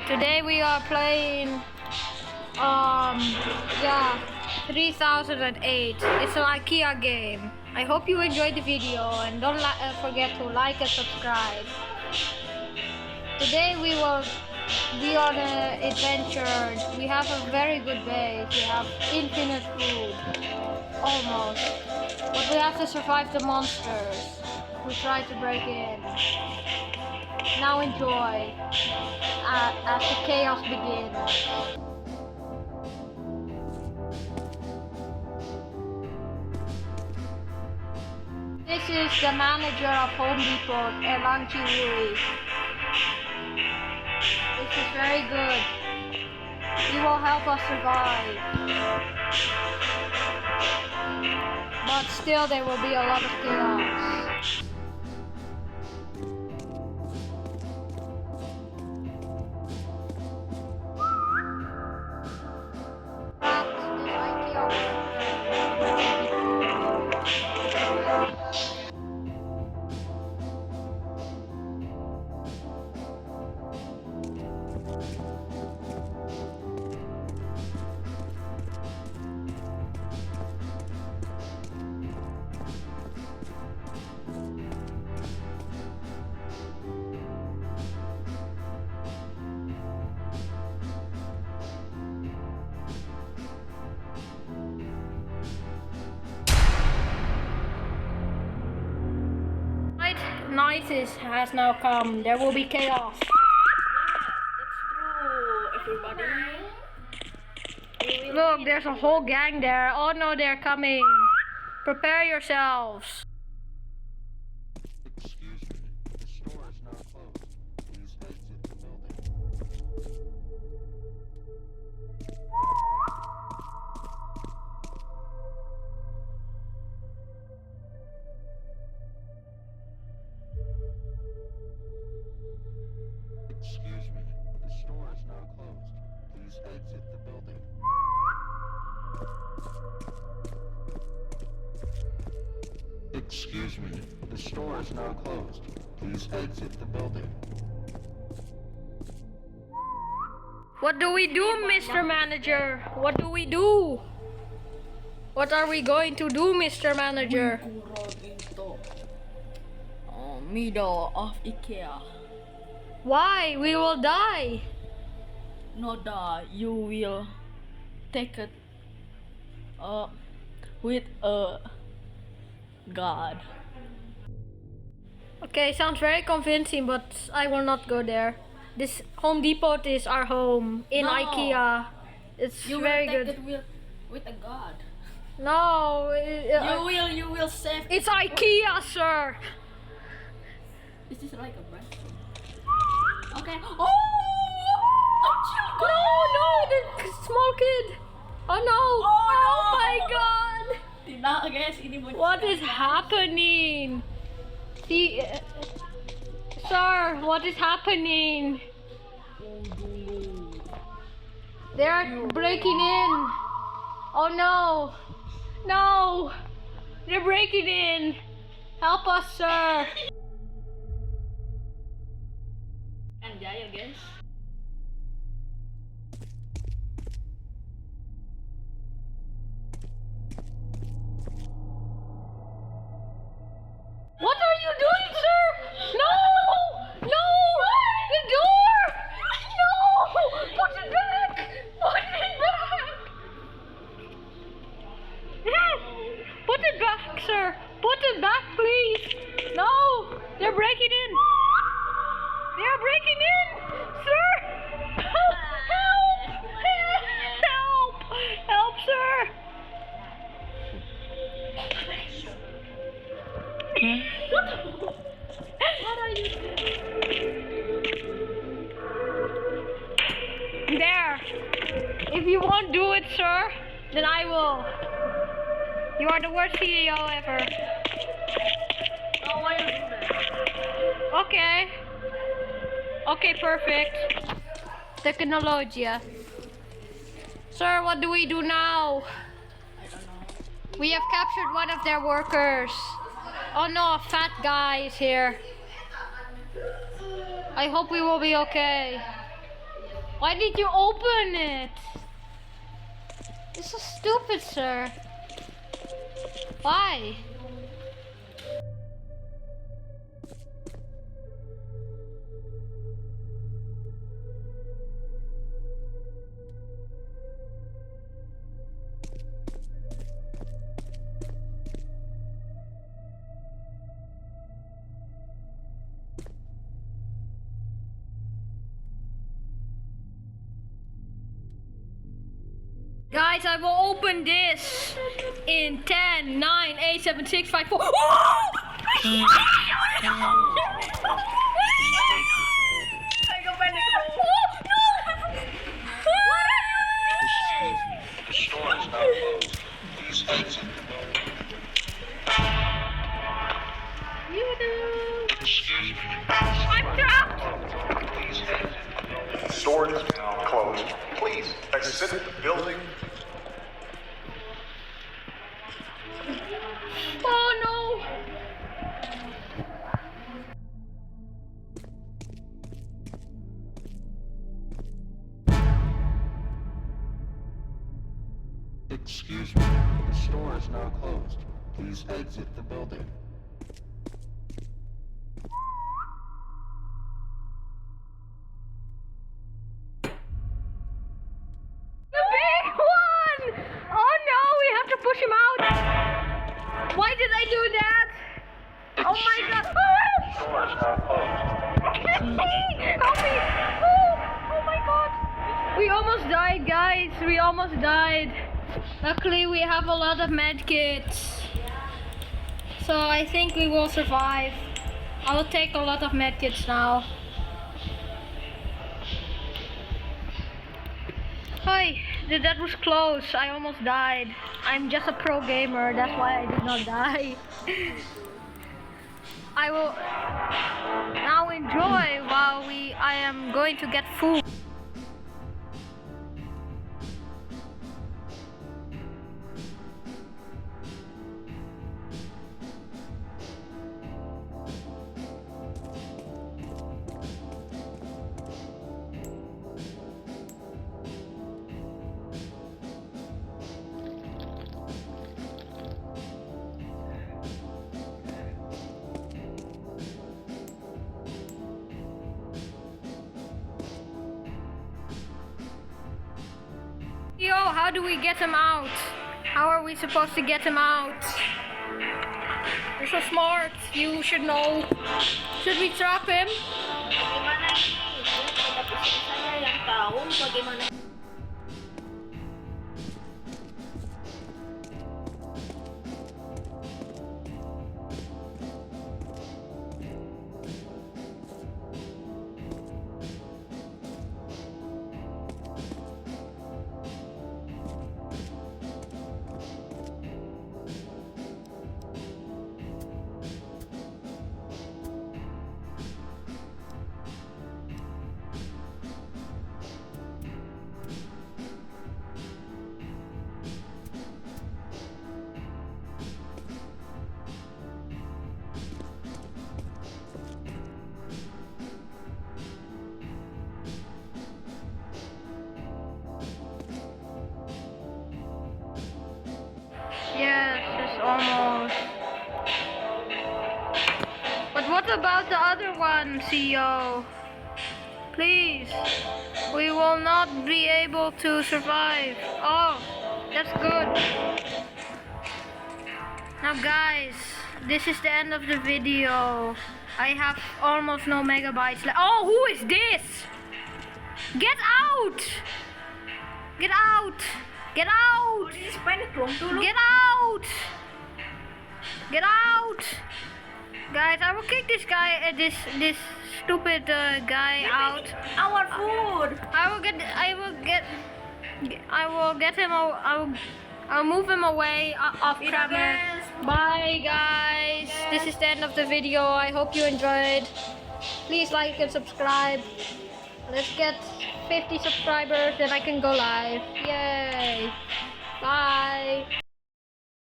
Today we are playing yeah, 3008. It's an Ikea game. I hope you enjoyed the video and don't forget to like and subscribe. Today we will be on an adventure. We have a very good base. We have infinite food, almost, but we have to survive the monsters who try to break in. Now enjoy as the chaos begins. This is the manager of Home Depot, Elang Chiwui. This is very good. He will help us survive. But still there will be a lot of chaos. Night has now come. There will be chaos. Yeah, that's true, everybody. Look, there's a whole gang there. Oh no, they're coming. Prepare yourselves. Excuse me, the store is now closed. Please exit the building. Excuse me, the store is now closed. Please exit the building. Excuse me, the store is now closed. Please exit the building. What do we do, Mr. Manager? What do we do? What are we going to do, Mr. Manager? We run into middle of Ikea. Why? We will die. No, you will take it with a god. Okay, sounds very convincing, but I will not go there. This Home Depot is our home in No. Ikea. It's You very will good. take it with a god. No, You will save. it's IKEA, sir. This is like a restaurant. Okay. Oh! No, the small kid. Oh no! Oh, no. My God! Tidak, guys, ini mau. What is happening? See, sir, what is happening? They are breaking in. Oh no! No! They're breaking in. Help us, sir. Kan jaya, guys. What are you doing, sir? No! No! The door! No! Put it back! Put it back! Put it back, sir! Put it back, please! No! They're breaking in! They are breaking in! Sir! Help! Help! Help! Help, sir! What are you doing? There. If you won't do it, sir, then I will. You are the worst CEO ever. Oh, why you do that? Okay. Okay, perfect. Technologia. Sir, what do we do now? I don't know. We have captured one of their workers. Oh no, a fat guy is here. I hope we will be okay. Why did you open it? This is stupid, sir. Why? Guys, I will open this in 10, 9, 8, 7, 6, 5, 4. The store is now closed. Please exit the building. Excuse me. I'm trapped. Please exit the building. The store is now closed. Please exit the building. Oh no. Excuse me. The store is now closed. Please exit the building. The big one! Oh no, we have to push him out. Why did I do that? Oh my god. The store is now closed. Help me! Oh my god. We almost died, guys. We almost died. Luckily, we have a lot of medkits. So I think we will survive. I will take a lot of medkits now. Hi, that was close. I almost died. I'm just a pro gamer, that's why I did not die. I will now enjoy while I am going to get food. Yo, how do we get him out? How are we supposed to get him out? You're so smart. You should know. Should we trap him? Bagaimana ini? Tapi saya yang tahu bagaimana. Yes, it's almost. But what about the other one, CEO? Please, we will not be able to survive. Oh, that's good. Now guys, this is the end of the video. I have almost no megabytes left. Oh, who is this? Get out! Get out! Get out! Get out! Get out! Guys, I will kick this guy, this stupid guy out. Our food. I will move him away off camera. guys. Bye guys. This is the end of the video. I hope you enjoyed. Please like and subscribe. Let's get 50 subscribers, then I can go live. Yay! Bye!